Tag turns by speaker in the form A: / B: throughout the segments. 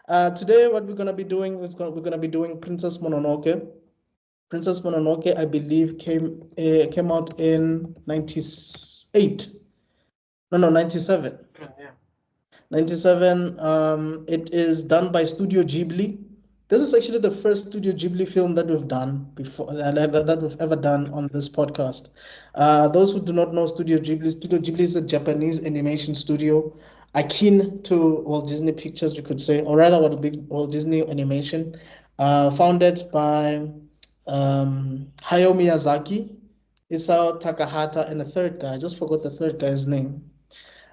A: Today, what we're gonna be doing is we're gonna be doing Princess Mononoke. Princess Mononoke, I believe, came out in 98. No, 97.
B: Yeah.
A: 97. It is done by Studio Ghibli. This is actually the first Studio Ghibli film that we've done before, that we've ever done on this podcast. Those who do not know Studio Ghibli is a Japanese animation studio akin to Walt Disney Pictures, you could say, or rather Walt Disney Animation, founded by Hayao Miyazaki, Isao Takahata, and a third guy. I just forgot the third guy's name.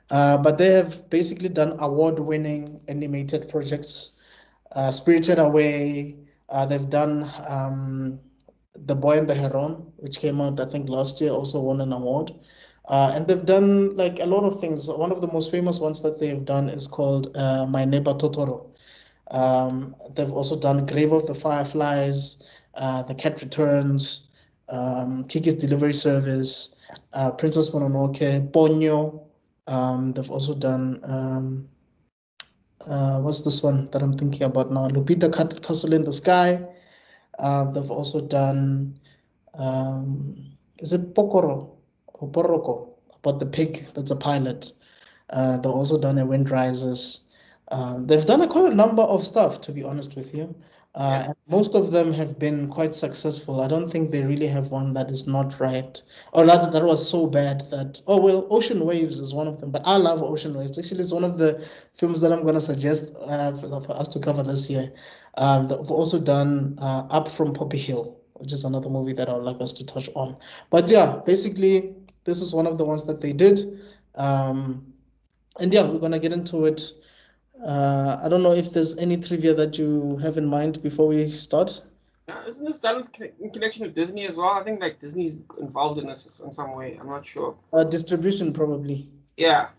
A: But they have basically done award-winning animated projects. Spirited Away. They've done The Boy and the Heron, which came out I think last year, also won an award. And they've done like a lot of things. One of the most famous ones that they've done is called My Neighbor Totoro. They've also done Grave of the Fireflies, The Cat Returns, Kiki's Delivery Service, Princess Mononoke, Ponyo. They've also done what's this one that I'm thinking about now? Lupita Castle in the Sky. They've also done is it Pokoro or Poroko about the pig that's a pilot. They've also done A Wind Rises. They've done quite a number of stuff, to be honest with you. And most of them have been quite successful. I don't think they really have one that is not right, or that was so bad that, oh well, Ocean Waves is one of them. But I love Ocean Waves. Actually, it's one of the films that I'm going to suggest for us to cover this year. They've also done Up from Poppy Hill, which is another movie that I would like us to touch on. But yeah, basically, this is one of the ones that they did. And yeah, we're going to get into it. I don't know if there's any trivia that you have in mind before we start.
B: Isn't this done in connection with Disney as well? I think like Disney's involved in this in some way. I'm not sure.
A: Distribution probably.
B: Yeah.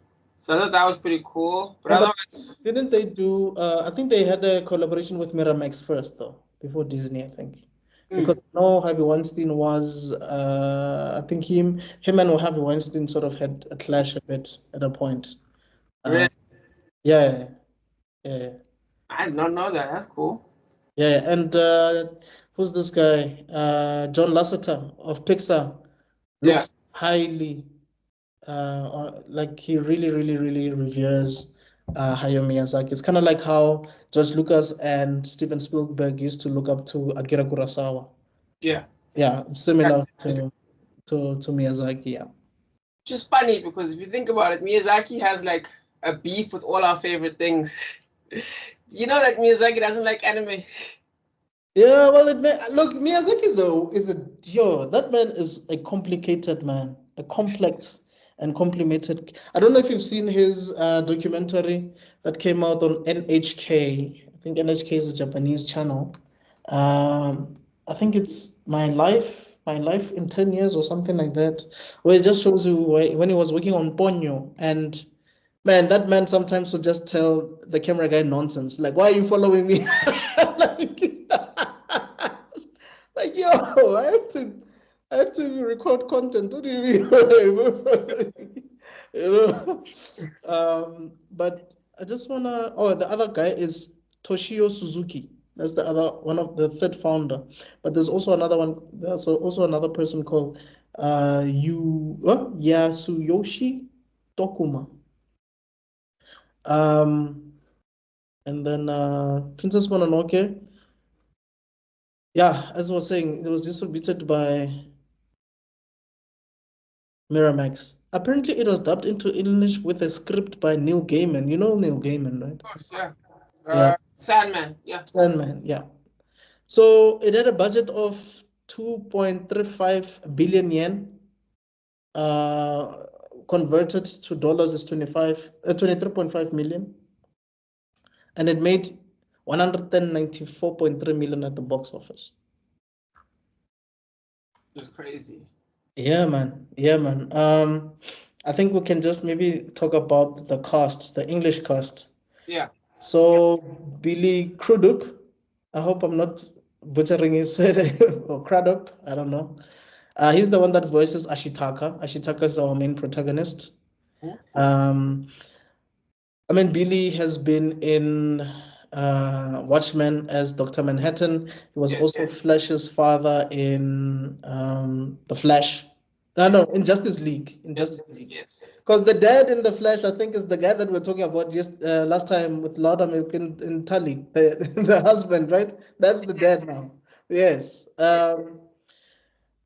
B: So I thought that was pretty cool. But
A: No,
B: otherwise,
A: didn't they do? I think they had a collaboration with Miramax first, though, before Disney. I think because no, Harvey Weinstein was. I think him and Harvey Weinstein sort of had a clash a bit at a point.
B: really?
A: Yeah.
B: I did not know that. That's cool.
A: Yeah, and who's this guy? John Lasseter of Pixar looks highly like he really, really, really reveres Hayao Miyazaki. It's kind of like how George Lucas and Steven Spielberg used to look up to Akira Kurosawa.
B: Yeah.
A: Yeah, it's similar to Miyazaki. Yeah.
B: Which is funny because if you think about it, Miyazaki has like a beef with all our favorite things. You know that Miyazaki doesn't like anime.
A: Yeah, well, look, Miyazaki is a that man is a complicated man, a complex and complicated. I don't know if you've seen his documentary that came out on NHK. I think NHK is a Japanese channel. I think it's My Life in 10 years or something like that, where it just shows you when he was working on Ponyo. And man, that man sometimes would just tell the camera guy nonsense, like, why are you following me? Like, yo, I have to record content. What do you mean? But I just wanna. Oh, the other guy is Toshio Suzuki. That's the other one of the third founder. But there's also another one. There's also another person called Yasuyoshi Tokuma. And then Princess Mononoke. Yeah, as I was saying, it was distributed by Miramax. Apparently, it was dubbed into English with a script by Neil Gaiman. You know Neil Gaiman, right?
B: Of course, yeah.
A: Yeah.
B: Sandman, yeah.
A: Sandman, yeah. So it had a budget of 2.35 billion yen. Converted to dollars is 23.5 million. And it made 194.3 million at the box office.
B: It's crazy.
A: Yeah, man. I think we can just maybe talk about the cast, the English cast.
B: Yeah.
A: So Billy Crudup, I hope I'm not butchering his or Crudup, I don't know. He's the one that voices Ashitaka. Ashitaka is our main protagonist. I mean, Billy has been in Watchmen as Dr. Manhattan. He was
B: Yes.
A: also Flash's father in The Flash. No, in Justice League. In Justice League.
B: Yes.
A: Because the dad in The Flash, I think, is the guy that we are talking about just last time with Loud American in Tully, the husband, right? That's the dad now. Yes.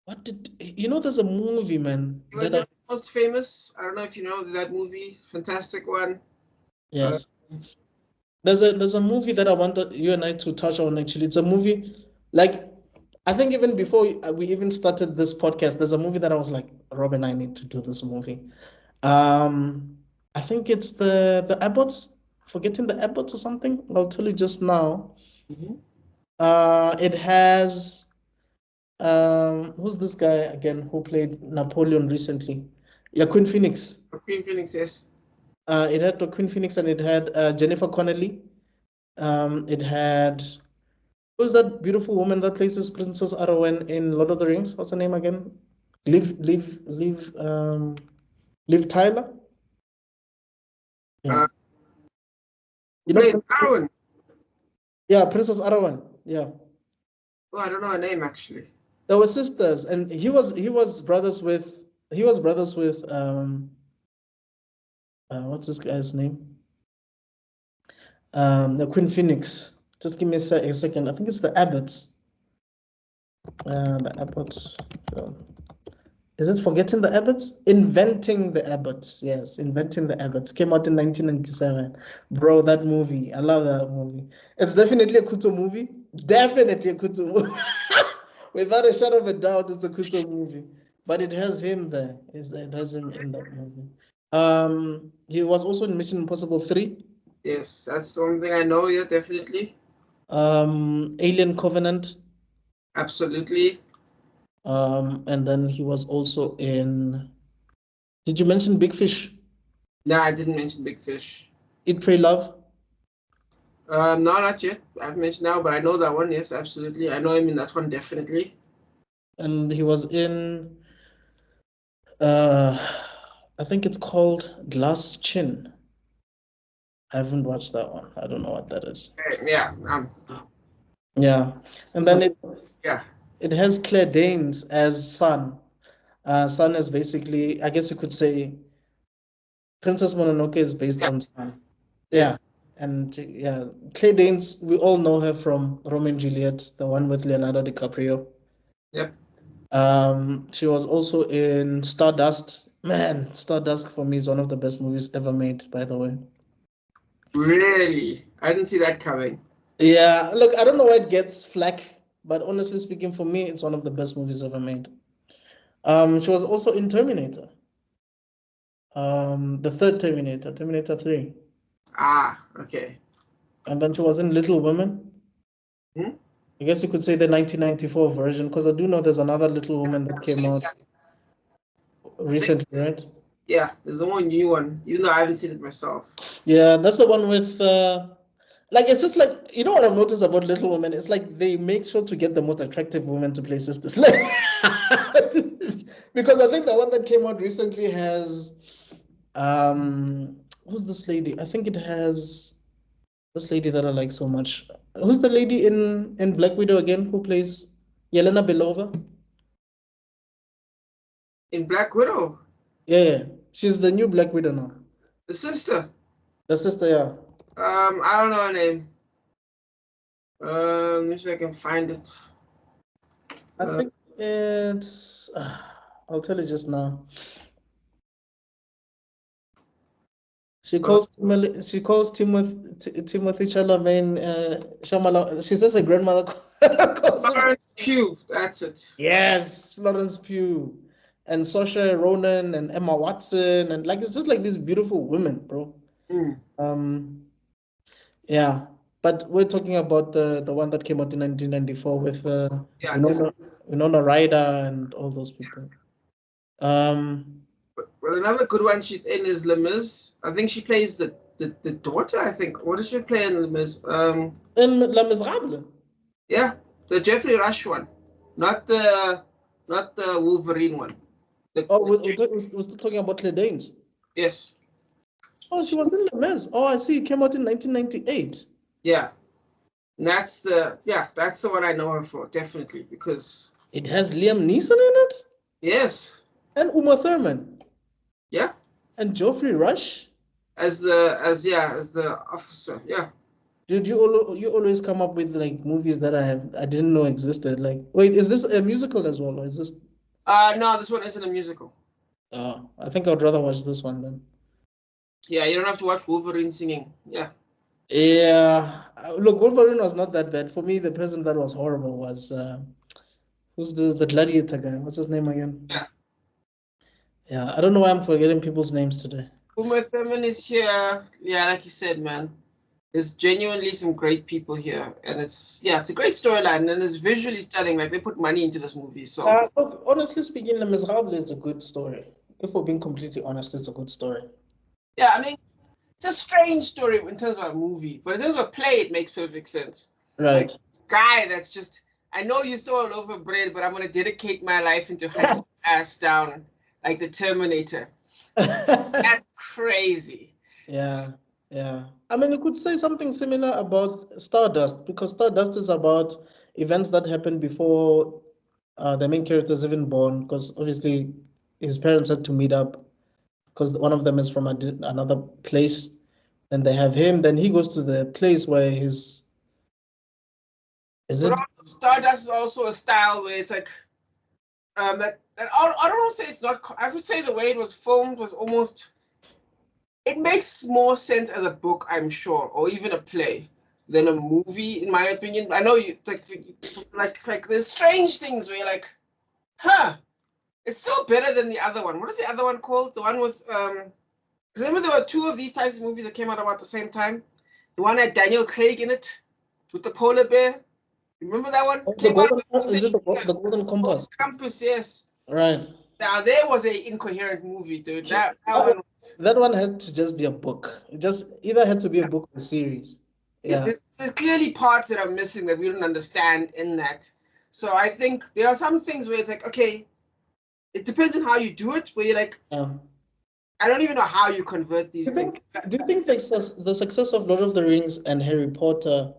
A: What did you know? There's a movie, man.
B: He was the most famous. I don't know if you know that movie. Fantastic one.
A: Yes. There's a movie that I wanted you and I to touch on actually. It's a movie like I think even before we even started this podcast, there's a movie that I was like, Rob and I need to do this movie. I think it's the Abbots, forgetting the Abbots or something. I'll tell you just now. It has who's this guy again who played Napoleon recently? Yeah, Queen Phoenix.
B: Queen Phoenix, yes.
A: It had Queen Phoenix and it had Jennifer Connelly. It had who's that beautiful woman that plays Princess Arwen in Lord of the Rings? What's her name again? Liv Tyler. Yeah. You know,
B: Arwen.
A: Yeah, Princess Arwen. Yeah.
B: Oh, I don't know her name actually.
A: They were sisters, and he was brothers with what's this guy's name? The Queen Phoenix. Just give me a second. I think it's the Abbots. The Abbots film. Is it Forgetting the Abbots? Inventing the Abbots. Yes, Inventing the Abbots. Came out in 1997. Bro, that movie. I love that movie. It's definitely a Kuto movie. Definitely a Kuto movie. Without a shadow of a doubt, it's a Kuto movie. But it has him there. It has him in that movie. He was also in Mission Impossible 3.
B: Yes, that's something I know, yeah, definitely.
A: Alien Covenant.
B: Absolutely.
A: And then he was also in. Did you mention Big Fish?
B: No, I didn't mention Big Fish.
A: Eat, Pray, Love.
B: No, not yet. I've mentioned now, but I know that one. Yes, absolutely. I know him in that one, definitely.
A: And he was in. I think it's called Glass Chin. I haven't watched that one. I don't know what that is.
B: Yeah.
A: Yeah, and then
B: yeah,
A: it has Claire Danes as Sun. Sun is basically, I guess you could say, Princess Mononoke is based on Sun. Yeah, and yeah, Claire Danes, we all know her from Romeo and Juliet, the one with Leonardo DiCaprio.
B: Yep.
A: She was also in Stardust. Man, Stardust for me is one of the best movies ever made, by the way.
B: Really? I didn't see that coming.
A: Yeah, look, I don't know why it gets flack, but honestly speaking, for me, it's one of the best movies ever made. She was also in Terminator. The third Terminator, Terminator 3.
B: Ah, okay.
A: And then she was in Little Women. I guess you could say the 1994 version, because I do know there's another Little Woman that came out recently, right?
B: Yeah, there's a one new one, even though I haven't seen it myself.
A: Yeah, that's the one with like it's just like you know what I've noticed about Little Women? It's like they make sure to get the most attractive women to play sisters. Like because I think the one that came out recently has who's this lady? I think it has this lady that I like so much. Who's the lady in Black Widow again who plays Yelena Belova?
B: In Black Widow?
A: Yeah. She's the new Black Widow now.
B: The sister?
A: The sister, yeah.
B: I don't know her name. Let me see if I can find it.
A: I think it's I'll tell you just now. She calls Timothy Chalamet Shamala. She says her grandmother calls him.
B: Florence Pugh, that's it.
A: Yes, Florence Pugh. And Saoirse Ronan and Emma Watson and like it's just like these beautiful women, bro. Yeah. But we're talking about the one that came out in 1994 with Winona Ryder and all those people.
B: Well, another good one she's in is Les Mis. I think she plays the daughter, I think. What does she play in Les Mis?
A: In Les Miserables.
B: Yeah, the Jeffrey Rush one. Not the Wolverine one.
A: We're still talking about Claire Danes.
B: Yes.
A: Oh, she was in Les Mis. Oh, I see. It came out in 1998.
B: Yeah. And that's the one I know her for, definitely, because
A: It has Liam Neeson in it?
B: yes.
A: And Uma Thurman.
B: Yeah.
A: And Geoffrey Rush?
B: As the officer. Yeah.
A: Dude, you always come up with like movies that I didn't know existed. Like, wait, is this a musical as well, or is this?
B: No, this one isn't a musical.
A: I think I'd rather watch this one then.
B: Yeah, you don't have to watch Wolverine singing. Yeah.
A: Yeah, look, Wolverine was not that bad for me. The person that was horrible was who's the gladiator guy? What's his name again?
B: Yeah.
A: Yeah, I don't know why I'm forgetting people's names today.
B: Uma Thurman is here. Yeah, like you said, man. There's genuinely some great people here, and it's a great storyline, and it's visually stunning. Like they put money into this movie, so
A: Look, honestly speaking, Les Miserables is a good story. If we're being completely honest, it's a good story.
B: yeah, I mean, it's a strange story in terms of a movie, but in terms of a play, it makes perfect sense.
A: Right.
B: Like this guy that's just, I know you stole a loaf of bread, but I'm gonna dedicate my life into hunting ass down like the Terminator. That's crazy.
A: Yeah, yeah. I mean, you could say something similar about Stardust, because Stardust is about events that happened before the main character is even born, because obviously his parents had to meet up, because one of them is from another place, and they have him. Then he goes to the place where his is it?
B: Stardust is also a style where it's like that I don't want to say it's not. I would say the way it was filmed was almost. It makes more sense as a book, I'm sure, or even a play than a movie, in my opinion. I know you like there's strange things where you're like, huh, it's still better than the other one. What is the other one called? The one with because remember there were two of these types of movies that came out about the same time. The one had Daniel Craig in it with the polar bear. Remember that one? Came out about the
A: Is it
B: same
A: the Golden Compass?
B: Compass, yes.
A: Right.
B: Now there was a incoherent movie, dude. That one.
A: That one had to just be a book. It just either had to be a book or a series. Yeah.
B: There's clearly parts that are missing that we don't understand in that. So I think there are some things where it's like, okay, it depends on how you do it, where you're like, I don't even know how you convert these things.
A: Do you think the success of Lord of the Rings and Harry Potter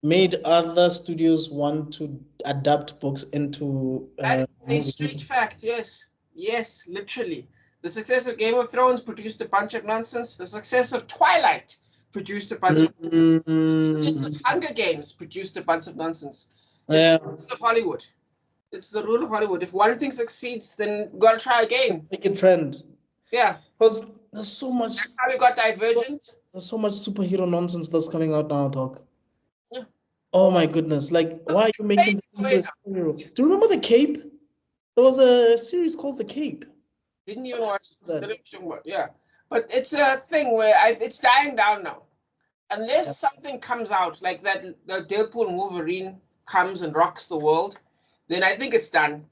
A: made other studios want to adapt books into
B: That is a straight fact, yes. Yes, literally. The success of Game of Thrones produced a bunch of nonsense. The success of Twilight produced a bunch of nonsense. The success of Hunger Games produced a bunch of nonsense. It's the rule of Hollywood. It's the rule of Hollywood. If one thing succeeds, then you gotta try again.
A: Make a trend.
B: Yeah.
A: Because there's so much.
B: That's how we got Divergent.
A: There's so much superhero nonsense that's coming out now, Doc.
B: Yeah.
A: Oh my goodness! Like, why are you making this into a superhero? Do you remember The Cape? There was a series called The Cape.
B: Didn't even watch that. Yeah, but it's a thing where it's dying down now. Unless something comes out like that, the Deadpool Wolverine comes and rocks the world, then I think it's done.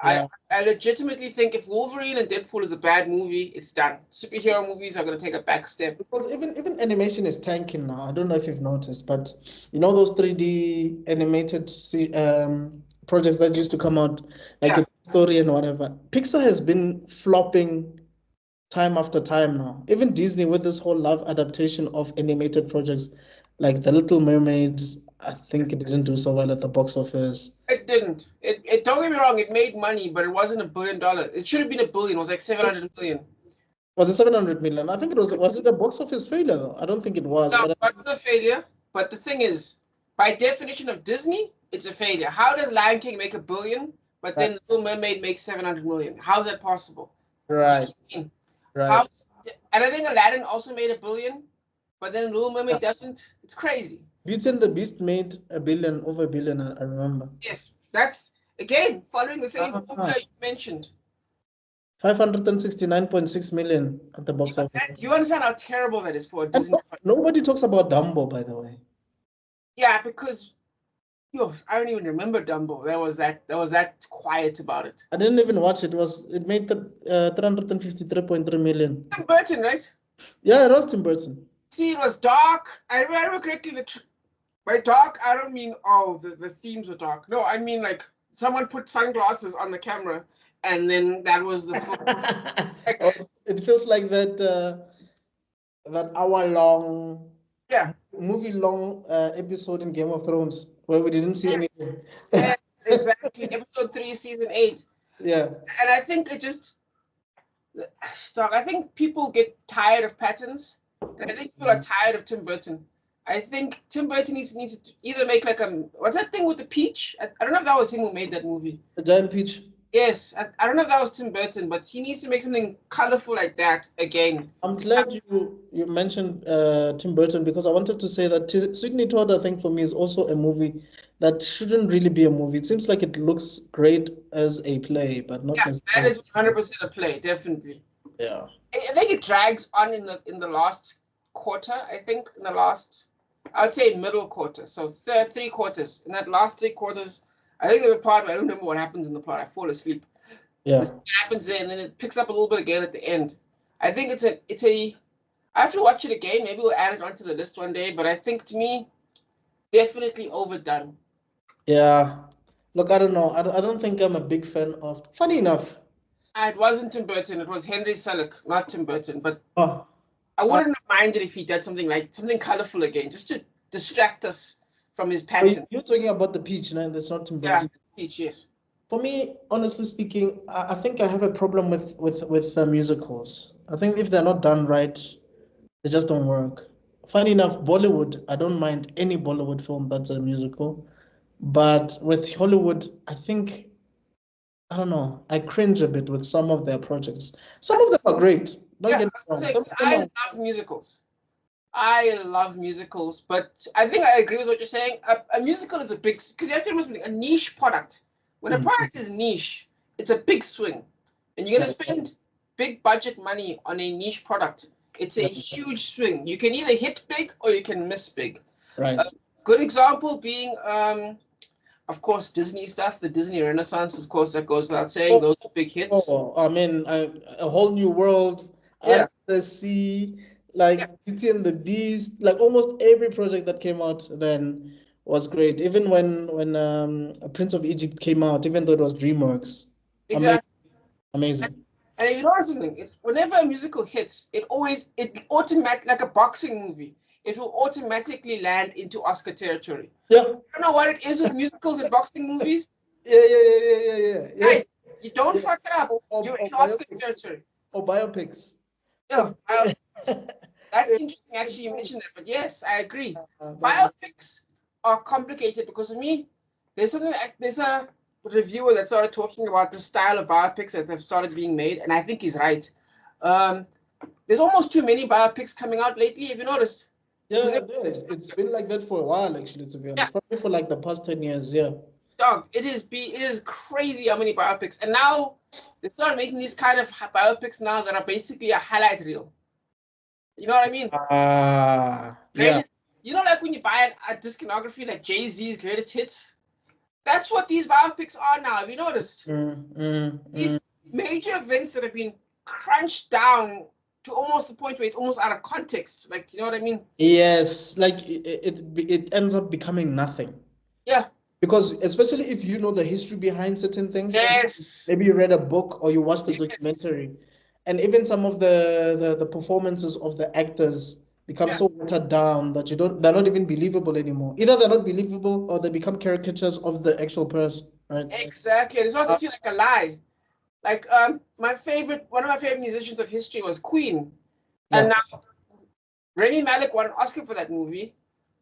B: Yeah. I legitimately think if Wolverine and Deadpool is a bad movie, it's done. Superhero movies are going to take a back step.
A: Because even animation is tanking now. I don't know if you've noticed, but you know those 3D animated projects that used to come out, like a story and whatever. Pixar has been flopping time after time now. Even Disney with this whole love adaptation of animated projects, like The Little Mermaid, I think it didn't do so well at the box office.
B: It didn't. It don't get me wrong, it made money, but it wasn't $1 billion. It should have been $1 billion. It was like 700 million.
A: Was it 700 million? I think it was. Was it a box office failure though? I don't think it was.
B: No, it wasn't a failure. But the thing is, by definition of Disney, it's a failure. How does Lion King make $1 billion, but then Little Mermaid makes 700 million? How's that possible?
A: Right.
B: Right. And I think Aladdin also made $1 billion, but then Little Mermaid doesn't. It's crazy.
A: Beauty and the Beast made $1 billion, over $1 billion. I remember.
B: Yes, that's again following the same formula you mentioned.
A: 569.6 million at the box office.
B: Do you understand how terrible that is for a Disney?
A: Nobody talks about Dumbo, by the way.
B: Yeah, because I don't even remember Dumbo. That was that quiet about it.
A: I didn't even watch it. It made the 353.3 million.
B: Tim Burton, right?
A: Yeah, it was Tim Burton.
B: See, it was dark. I remember correctly. By dark, I don't mean the themes were dark. No, I mean like someone put sunglasses on the camera, and then that was the film.
A: It feels like that hour-long
B: Yeah.
A: movie-long episode in Game of Thrones where we didn't see anything.
B: Yeah, exactly. Episode 3, season 8.
A: Yeah.
B: And I think it just, dog, I think people get tired of patterns. And I think people are tired of Tim Burton. I think Tim Burton needs to either make like what's that thing with the peach? I don't know if that was him who made that movie.
A: The Giant Peach.
B: Yes, I don't know if that was Tim Burton, but he needs to make something colorful like that again.
A: I'm glad you mentioned Tim Burton because I wanted to say that Sweeney Todd, I think for me, is also a movie that shouldn't really be a movie. It seems like it looks great as a play, but not
B: Yeah, that
A: necessarily.
B: is 100% a play, definitely.
A: Yeah.
B: I think it drags on in the last quarter. I think in the last, I would say middle quarter. So 3 quarters. In that last 3 quarters, I think there's a part where I don't remember what happens in the plot. I fall asleep.
A: Yeah.
B: This happens there, and then it picks up a little bit again at the end. I think it's a. I have to watch it again. Maybe we'll add it onto the list one day. But I think to me, definitely overdone.
A: Yeah. Look, I don't know. I don't think I'm a big fan of. Funny enough.
B: It wasn't Tim Burton. It was Henry Selick, not Tim Burton. But
A: Oh,
B: I wouldn't have minded if he did something colorful again, just to distract us from his
A: oh,
B: pattern.
A: you're talking about the Peach, no? That's not Tim
B: Yeah,
A: Burton.
B: Peach, yes.
A: For me, honestly speaking, I think I have a problem with musicals. I think if they're not done right, they just don't work. Funny enough, Bollywood, I don't mind any Bollywood film that's a musical. But with Hollywood, I think, I don't know, I cringe a bit with some of their projects. Some of them are great. Don't
B: Yeah,
A: get me
B: I
A: wrong.
B: was
A: Some
B: saying,
A: of them
B: I
A: are.
B: love musicals. I love musicals, but I think I agree with what you're saying. A musical is a big, because you have to remember something, a niche product. When a product is niche, it's a big swing. And you're going to spend big budget money on a niche product. It's a huge swing. You can either hit big or you can miss big.
A: Right.
B: A good example being, of course, Disney stuff, the Disney Renaissance, of course, that goes without saying. Those are big hits.
A: Oh, I mean, a whole new world,
B: Yeah.
A: Under the Sea, like Beauty and the Beast, like almost every project that came out then was great. Even when Prince of Egypt came out, even though it was DreamWorks, amazing,
B: Exactly.
A: amazing.
B: And you notice something, whenever a musical hits, it automatic like a boxing movie. It will automatically land into Oscar territory.
A: Yeah,
B: I don't know what it is with musicals and boxing movies.
A: yeah.
B: Right. You don't fuck it up.
A: Or
B: You're in Oscar
A: biopics.
B: territory.
A: Or biopics.
B: Yeah. That's interesting, actually, you mentioned that. But yes, I agree. Biopics are complicated because for me, there's a reviewer that started talking about the style of biopics that have started being made, and I think he's right. There's almost too many biopics coming out lately. Have you noticed?
A: Yeah, it's been like that for a while, actually, to be honest. Probably for like the past 10 years, yeah.
B: Dog, it is crazy how many biopics. And now they start making these kind of biopics now that are basically a highlight reel. You know what I mean?
A: Yeah.
B: You know, like when you buy a discography like Jay-Z's greatest hits? That's what these biopics are now. Have you noticed? These major events that have been crunched down to almost the point where it's almost out of context. Like, you know what I mean?
A: Yes, like it ends up becoming nothing.
B: Yeah.
A: Because especially if you know the history behind certain things.
B: Yes.
A: Maybe you read a book or you watched a documentary. And even some of the performances of the actors become so watered down that they're not even believable anymore. Either they're not believable or they become caricatures of the actual person, right?
B: Exactly. And it starts to feel like a lie. Like one of my favorite musicians of history was Queen. And now Rami Malek won an Oscar for that movie,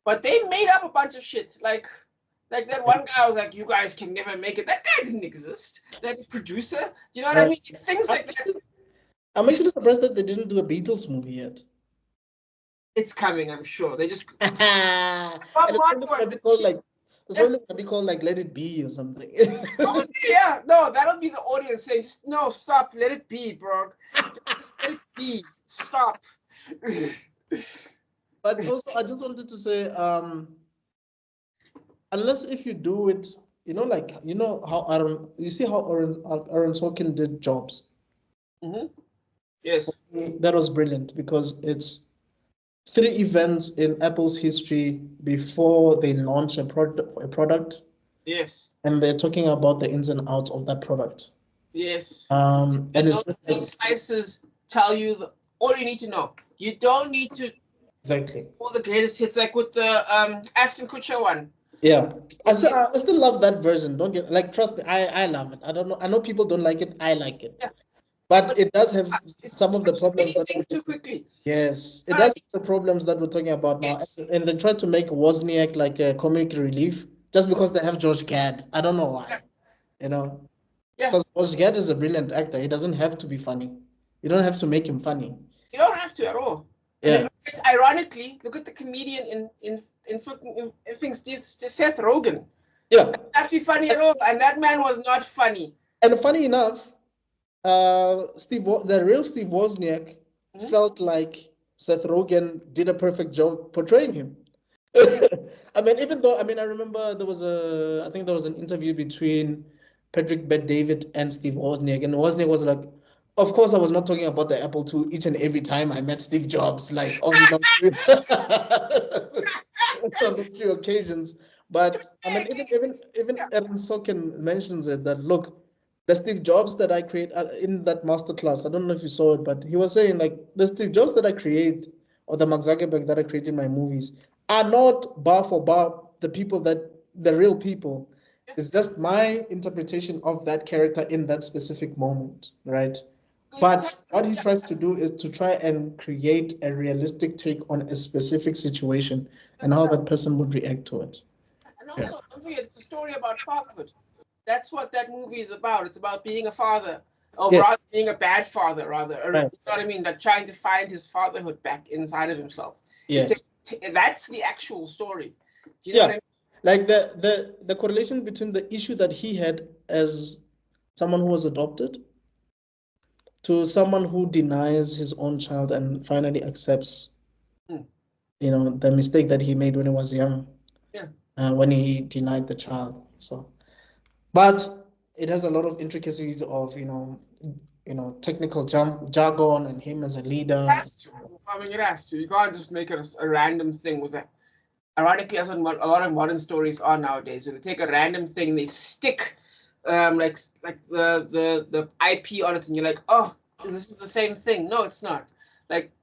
B: but they made up a bunch of shit. Like that one guy was like, "You guys can never make it." That guy didn't exist. That producer, do you know what I mean? Things like that.
A: I'm actually surprised that they didn't do a Beatles movie yet.
B: It's coming, I'm sure. They just
A: it's probably gonna be called like Let It Be or something.
B: Yeah, no, that'll be the audience saying, "No, stop, let it be, bro. Just let it be. Stop."
A: But also, I just wanted to say, unless if you do it, how you see how Aaron Sorkin did Jobs.
B: Yes.
A: That was brilliant because it's 3 events in Apple's history before they launch a product.
B: Yes.
A: And they're talking about the ins and outs of that product.
B: Yes.
A: And it's
B: those slices tell you all you need to know. You don't need to
A: Exactly.
B: All the greatest hits, like with the Aston Kutcher one.
A: Yeah. I still love that version. Don't get like trust me, I love it. I don't know. I know people don't like it. I like it.
B: Yeah.
A: But
B: But
A: it does have
B: it's
A: some of the problems that
B: things too quickly.
A: yes, it does have the problems that we're talking about now.
B: Yes.
A: And they try to make Wozniak like a comic relief just because they have George Gad. I don't know why. You know,
B: Yeah.
A: because George Gad is a brilliant actor. He doesn't have to be funny. You don't have to make him funny.
B: You don't have to at all. And
A: Yeah.
B: then ironically, look at the comedian in things, Seth Rogen.
A: Yeah.
B: Doesn't have to be funny at all, and that man was not funny.
A: And funny enough, the real Steve Wozniak felt like Seth Rogen did a perfect job portraying him. I mean, even though, I mean, I remember I think there was an interview between Patrick Bet-David and Steve Wozniak, and Wozniak was like, of course, I was not talking about the Apple II each and every time I met Steve Jobs, like on those on those few occasions. But I mean, even Aaron Sorkin mentions it that look, the Steve Jobs that I create in that masterclass, I don't know if you saw it, but he was saying like the Steve Jobs that I create or the Mark Zuckerberg that I create in my movies are not bar for bar the real people. It's just my interpretation of that character in that specific moment, right? But what he tries to do is to try and create a realistic take on a specific situation and how that person would react to it.
B: And also, don't forget, it's a story about fatherhood. That's what that movie is about. It's about being a father, or
A: Yeah.
B: rather being a bad father, rather. Or,
A: Right.
B: you know what I mean? Like trying to find his fatherhood back inside of himself.
A: Yes.
B: That's the actual story. Do you know what I mean?
A: Like the correlation between the issue that he had as someone who was adopted to someone who denies his own child and finally accepts, you know, the mistake that he made when he was young,
B: Yeah.
A: when he denied the child. So, but it has a lot of intricacies of, technical jargon and him as a leader.
B: It has to. I mean, it has to. You can't just make it a random thing with that. Ironically, that's what a lot of modern stories are nowadays. When they take a random thing, they stick like the IP on it, and you're like, oh, this is the same thing. No, it's not. Like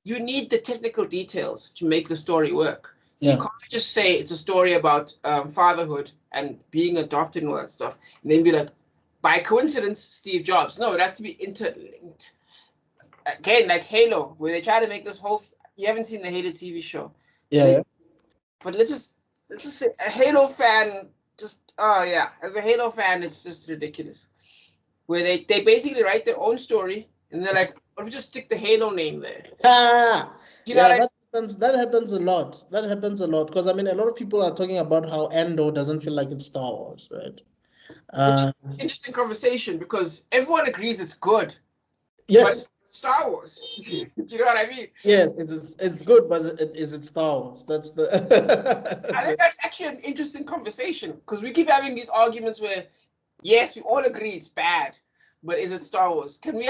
B: you need the technical details to make the story work.
A: Yeah.
B: You can't just say it's a story about fatherhood and being adopted and all that stuff, and then be like, by coincidence, Steve Jobs. No, it has to be interlinked. Again, like Halo, where they try to make this whole. You haven't seen the Halo TV show.
A: Yeah.
B: But let's just say a Halo fan just as a Halo fan, it's just ridiculous. Where they basically write their own story and they're like, what if we just stick the Halo name there?
A: Do you know what I mean? That happens a lot. That happens a lot because I mean a lot of people are talking about how Andor doesn't feel like it's Star Wars, right?
B: Which is an interesting conversation because everyone agrees it's good.
A: Yes.
B: Star Wars. Do you know what I mean?
A: Yes, it's good, but is it Star Wars? That's the.
B: I think that's actually an interesting conversation because we keep having these arguments where, yes, we all agree it's bad, but is it Star Wars? Can we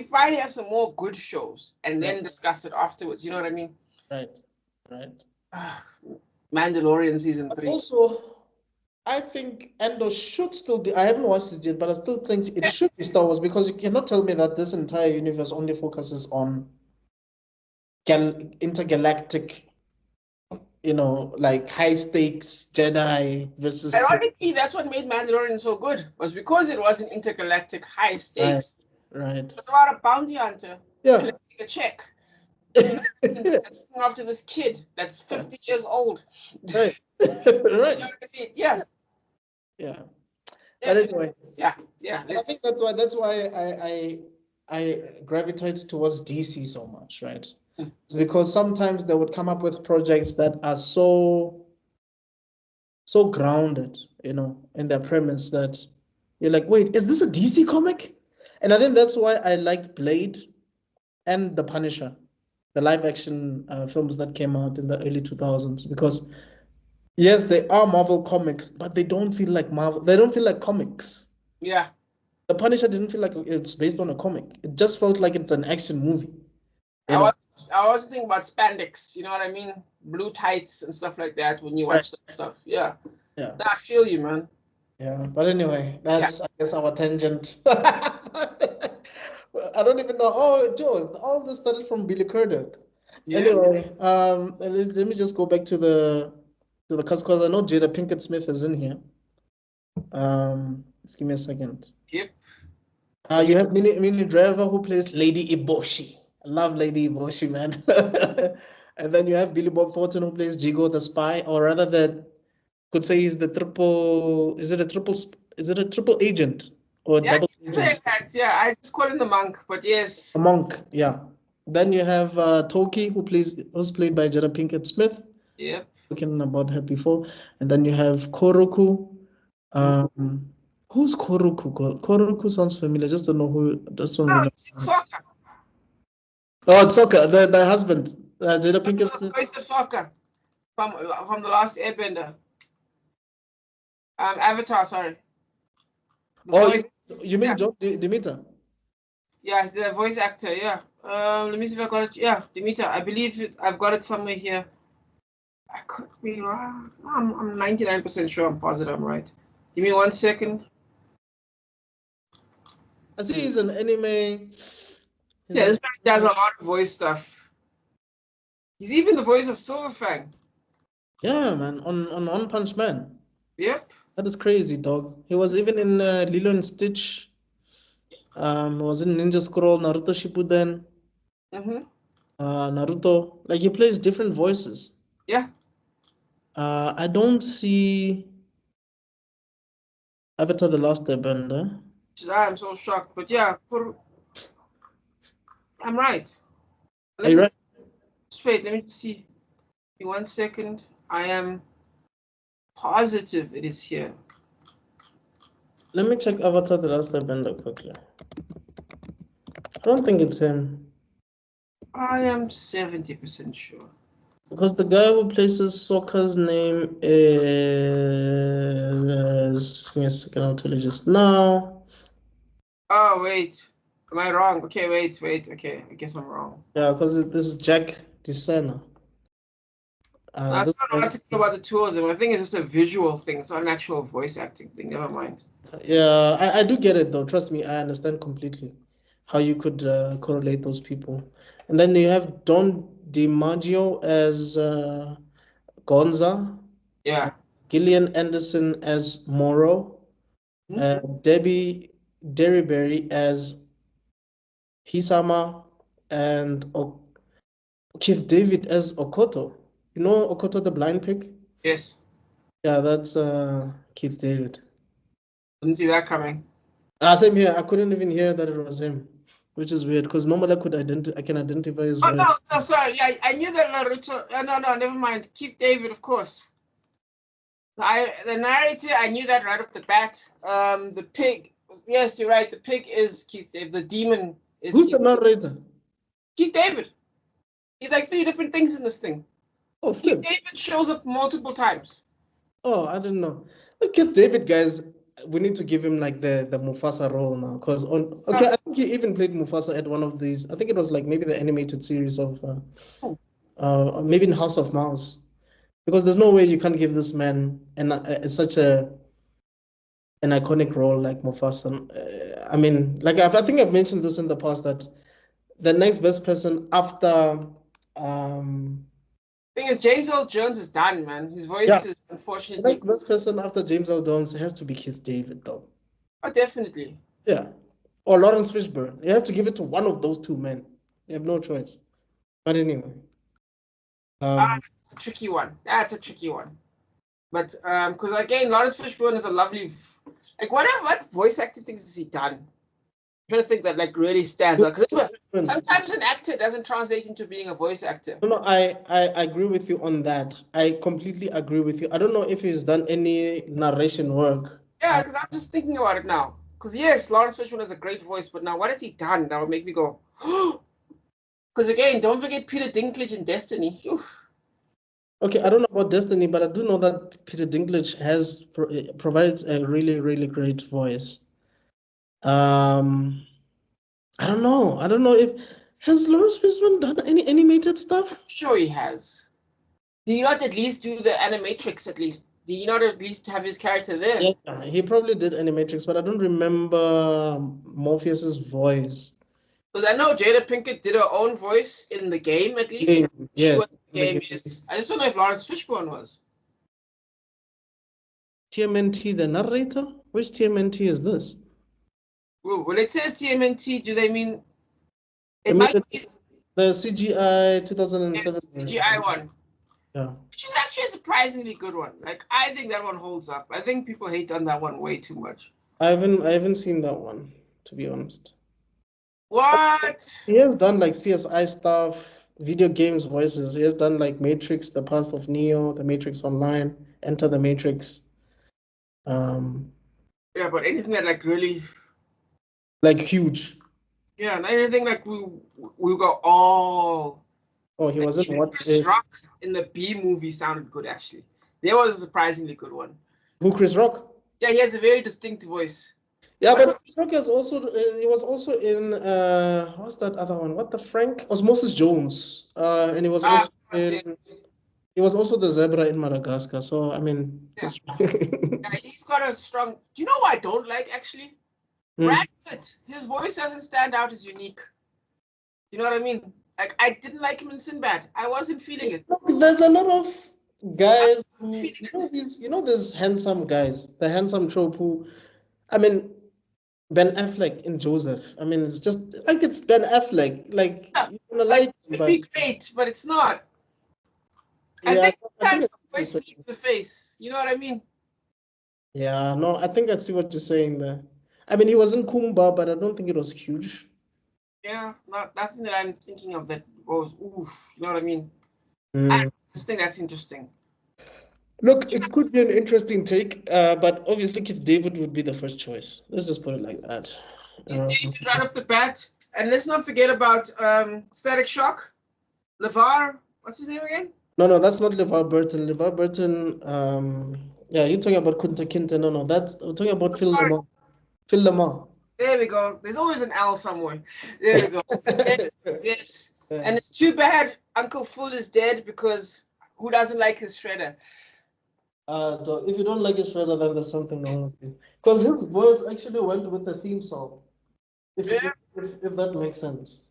B: finally have some more good shows and then discuss it afterwards? You know what I mean?
A: Right.
B: Mandalorian season 3.
A: Also, I think Andor should still be. I haven't watched it yet, but I still think it should be Star Wars because you cannot tell me that this entire universe only focuses on intergalactic, like high stakes Jedi versus.
B: Ironically, that's what made Mandalorian so good, was because it was an intergalactic high stakes.
A: Right.
B: It was about a bounty hunter collecting a check.
A: Yes.
B: After this kid that's 50 years old.
A: Right.
B: You know what I mean? Yeah.
A: But anyway.
B: Yeah.
A: I think that's why I gravitate towards DC so much, right? It's because sometimes they would come up with projects that are so grounded, in their premise that you're like, wait, is this a DC comic? And I think that's why I liked Blade and The Punisher, the live action films that came out in the early 2000s, because yes, they are Marvel comics, but they don't feel like Marvel. They don't feel like comics.
B: Yeah.
A: The Punisher didn't feel like it's based on a comic. It just felt like it's an action movie.
B: I was thinking about spandex, you know what I mean? Blue tights and stuff like that when you watch that stuff. Yeah. I feel you, man.
A: Yeah, but anyway, that's I guess our tangent. I don't even know. Oh, Joe, all this started from Billy Crudup.
B: Yeah.
A: Anyway, let me just go back to the cast because I know Jada Pinkett Smith is in here. Just give me a second.
B: Yep.
A: You have Minnie Driver who plays Lady Iboshi. I love Lady Iboshi, man. And then you have Billy Bob Thornton who plays Jigo the spy, or rather could say he's the triple. Is it a triple? Is it a triple agent or
B: Yeah,
A: double
B: I can say
A: agent?
B: that. Yeah, I just call him the monk, but yes.
A: A monk, yeah. Then you have Toki who's played by Jada Pinkett Smith.
B: Yep.
A: Spoken about her before. And then you have Koroku. Who's Koroku? Koroku sounds familiar. Just don't know who. Just don't
B: Oh,
A: remember.
B: it's soccer.
A: Oh, it's Sokka, the husband. Jada Pinkett
B: The
A: Smith.
B: voice of soccer from the last Airbender. Avatar, sorry. The
A: Oh,
B: voice.
A: you mean
B: Yeah,
A: John Demeter?
B: yeah, the voice actor. Yeah. Let me see if I got it. Yeah, Demeter. I believe I've got it somewhere here. I could be wrong. I'm 99% sure. I'm positive I'm right. Give me 1 second.
A: I see he's an anime.
B: Yeah, this guy does a lot of voice stuff. He's even the voice of Silverfang.
A: Yeah, man, on One Punch Man.
B: Yep.
A: That is crazy, dog. He was even in Lilo and Stitch. Was in Ninja Scroll, Naruto Shippuden,
B: Mm-hmm.
A: Naruto. Like he plays different voices.
B: Yeah.
A: I don't see Avatar: The Last Airbender.
B: I'm so shocked. But yeah, I'm right.
A: Are you right?
B: Just wait, let me see. Give me 1 second. I am positive it is here.
A: Let me check Avatar: The Last Airbender quickly. I don't think it's him.
B: I am 70% sure.
A: Because the guy who places Sokka's name is. Just give me a second, I'll tell you just now.
B: Oh, wait. Am I wrong? Okay, wait. Okay, I guess I'm wrong.
A: Yeah, because this is Jack DeSena.
B: I saw an article about the two of them. I think it's just a visual thing. It's not an actual voice acting thing. Never mind.
A: Yeah, I do get it though. Trust me, I understand completely how you could correlate those people. And then you have Don DiMaggio as Gonza,
B: Yeah.
A: Gillian Anderson as Moro, Debbie Derryberry as Hisama, and Keith David as Okoto. You know Okoto the blind pig?
B: Yes.
A: Yeah, that's Keith David.
B: Didn't see that coming.
A: Same here. I couldn't even hear that it was him, which is weird because normally I can identify his voice.
B: No, sorry. Yeah, I knew that Naruto. No, never mind. Keith David, of course. The narrator, I knew that right off the bat. The pig. Yes, you're right. The pig is Keith David. The demon is
A: Who's the narrator?
B: Keith David. He's like 3 different things in this thing.
A: Oh,
B: Keith
A: flip.
B: David shows up multiple times.
A: Oh, I don't know. Look at David, guys. We need to give him like the Mufasa role now, because I think he even played Mufasa at one of these. I think it was like maybe the animated series of maybe in House of Mouse, because there's no way you can't give this man such an iconic role like Mufasa. I mean, like I think I've mentioned this in the past that the next best person after
B: Thing is, James Earl Jones is done, man. His voice
A: yeah,
B: is
A: the
B: unfortunately.
A: next best person after James Earl Jones has to be Keith David, though.
B: Oh, definitely.
A: Yeah. Or Lawrence Fishburne. You have to give it to one of those two men. You have no choice. But anyway.
B: That's a tricky one. That's a tricky one. But because again, Lawrence Fishburne is a lovely, like what voice acting things has he done? I'm trying to think that like really stands out. Because sometimes an actor doesn't translate into being a voice actor.
A: No, I agree with you on that. I completely agree with you. I don't know if he's done any narration work.
B: Yeah, because I'm just thinking about it now. Because yes, Lawrence Fishburne has a great voice, but now what has he done that would make me go? Because again, don't forget Peter Dinklage in Destiny. Oof.
A: Okay, I don't know about Destiny, but I do know that Peter Dinklage provides a really, really great voice. I don't know. I don't know if has Lawrence Fishburne done any animated stuff?
B: Sure, he has. Do you not at least do the Animatrix at least? Do you not at least have his character there?
A: Yeah, he probably did Animatrix, but I don't remember Morpheus's voice.
B: Because I know Jada Pinkett did her own voice in the game, at least.
A: Game,
B: She
A: yes.
B: was in the game, yes. I just don't know if Lawrence Fishburne was.
A: TMNT, the narrator? Which TMNT is this?
B: Ooh, when it says TMNT, do they mean it
A: I mean,
B: might be
A: the CGI 2007.
B: CGI one?
A: Yeah.
B: Which is actually a surprisingly good one. Like, I think that one holds up. I think people hate on that one way too much.
A: I haven't seen that one, to be honest.
B: What?
A: He has done like CSI stuff, video games voices. He has done like Matrix, The Path of Neo, The Matrix Online, Enter the Matrix.
B: Yeah, but anything that like really,
A: Like huge.
B: yeah, anything like we go, oh.
A: Oh, he
B: Like,
A: was in
B: even
A: what?
B: Chris Rock in the B movie sounded good actually. There was a surprisingly good one.
A: Who, Chris Rock?
B: Yeah, he has a very distinct voice.
A: Yeah, but Chris Rock is also he was also in what's that other one? What the Frank? Osmosis Jones. And he was also he was also the zebra in Madagascar. So I mean,
B: yeah. Yeah, he's got a strong. Do you know what I don't like actually? Brad Pitt. His voice doesn't stand out as unique. You know what I mean? Like, I didn't like him in Sinbad. I wasn't feeling it.
A: There's a lot of guys who these handsome guys, the handsome trope who, I mean, Ben Affleck in Joseph. I mean, it's just like it's Ben Affleck. Like,
B: Yeah,
A: like
B: it'd be great, but it's not. I think sometimes the voice leaves the face. You know what I mean?
A: Yeah, no, I think I see what you're saying there. I mean, he was in Kumba, but I don't think it was huge.
B: Yeah, nothing that I'm thinking of that goes, oof, you know what I mean? I just think that's interesting.
A: Look, it could be an interesting take, but obviously Keith David would be the first choice. Let's just put it like that.
B: Keith David right off the bat. And let's not forget about Static Shock. LeVar, what's his name again?
A: No, that's not LeVar Burton. LeVar Burton, yeah, you're talking about Kunta Kinte. No, we're talking about Phil Lamar. Phil Lamar.
B: There we go. There's always an L somewhere. There we go. Yes. And it's too bad Uncle Phil is dead, because who doesn't like his shredder?
A: If you don't like his shredder, then there's something wrong with you. Because his voice actually went with the theme song. If that makes sense.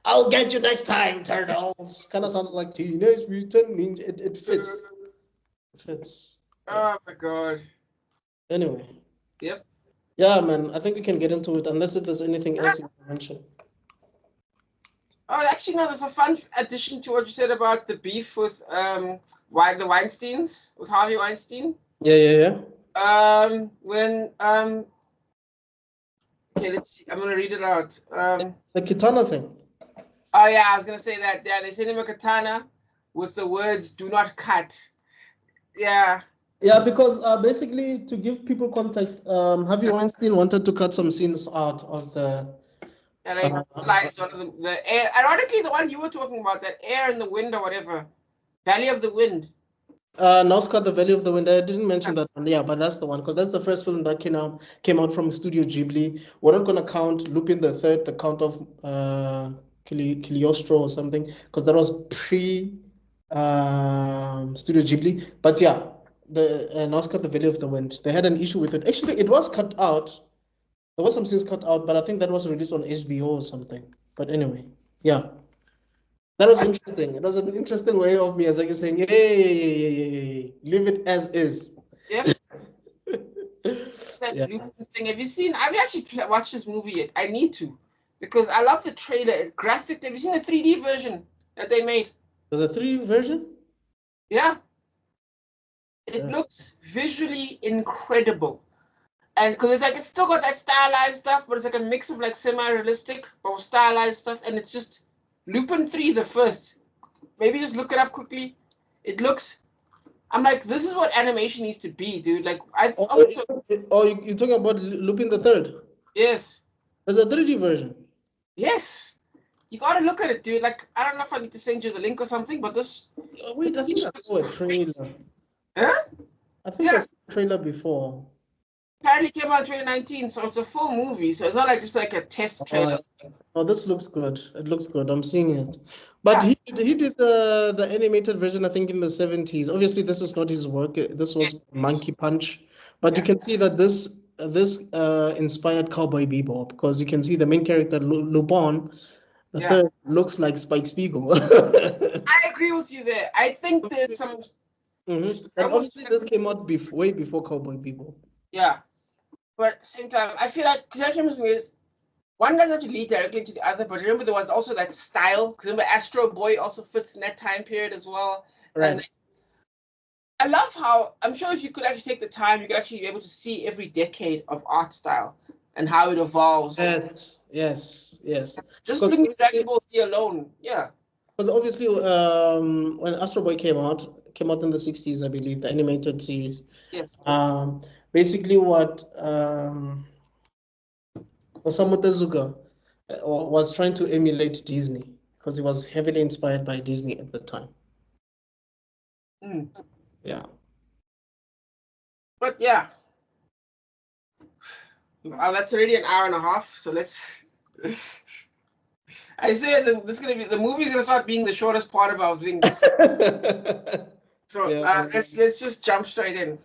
A: I'll get you next time, turtles. Kind of sounds like Teenage Mutant Ninja. It fits. It fits.
B: Oh my god.
A: Anyway.
B: Yep.
A: Yeah, man. I think we can get into it, unless if there's anything else you want to mention.
B: Oh, actually, no. There's a fun addition to what you said about the beef with the Weinsteins, with Harvey Weinstein.
A: Yeah.
B: When okay, let's see. I'm gonna read it out.
A: The katana thing.
B: Oh yeah, I was gonna say that. Yeah, they sent him a katana with the words "Do not cut." Yeah.
A: Yeah, because basically, to give people context, Harvey Weinstein wanted to cut some scenes out of the.
B: And I realized one of the air. Ironically, the one you were talking about, that air in the wind or whatever, Valley of the Wind.
A: Nazca, the Valley of the Wind. I didn't mention that one. Yeah, but that's the one, because that's the first film that came out from Studio Ghibli. We're not gonna count Lupin the Third, the Count of Cagliostro or something, because that was pre Studio Ghibli. But yeah, the Nazca, the Valley of the Wind. They had an issue with it. Actually, it was cut out. There was some scenes cut out, but I think that was released on HBO or something. But anyway, yeah. That was interesting. It was an interesting way of Miyazaki saying, hey, leave it as is.
B: Yep. That thing. Have you seen? I've actually watched this movie yet. I need to, because I love the trailer. Graphic. Have you seen the 3D version that they made?
A: There's a 3D version?
B: Yeah. It looks visually incredible. And because it's still got that stylized stuff, but it's like a mix of like semi-realistic but stylized stuff, and it's just Lupin 3 the first. Maybe just look it up quickly. It looks. I'm like, this is what animation needs to be, dude. Like
A: you're talking about Lupin the Third?
B: Yes.
A: There's a 3D version.
B: Yes. You gotta look at it, dude. Like, I don't know if I need to send you the link or something, but this.
A: Wait, I think I saw a trailer.
B: Huh?
A: I think I saw a trailer before.
B: Apparently came out in 2019, so it's a full movie. So it's not like just like a test trailer.
A: Oh, this looks good. It looks good. I'm seeing it. But
B: Yeah.
A: he did the animated version, I think, in the 70s. Obviously, this is not his work. This was Monkey Punch. But you
B: Yeah.
A: can see that this inspired Cowboy Bebop because you can see the main character, Lupin, the
B: Yeah.
A: third, looks like Spike Spiegel.
B: I agree with you there. I think there's some. I
A: And
B: almost
A: obviously, this came out way before Cowboy Bebop.
B: yeah, but at the same time, I feel like because that is one doesn't have to lead directly to the other. But remember, there was also that style. Because remember, Astro Boy also fits in that time period as well. And
A: Right.
B: I love how I'm sure if you could actually take the time, you could actually be able to see every decade of art style and how it evolves.
A: Yes.
B: Just
A: Because
B: looking at Dragon Ball Z alone, yeah.
A: Because obviously, when Astro Boy came out in the 60s, I believe, the animated series.
B: Yes.
A: Basically, what Osamu Tezuka was trying to emulate Disney because he was heavily inspired by Disney at the time.
B: Mm.
A: Yeah.
B: But yeah, that's already an hour and a half. So let's. I say this is gonna be the movie's gonna start being the shortest part of our things. So
A: Yeah.
B: let's just jump straight in.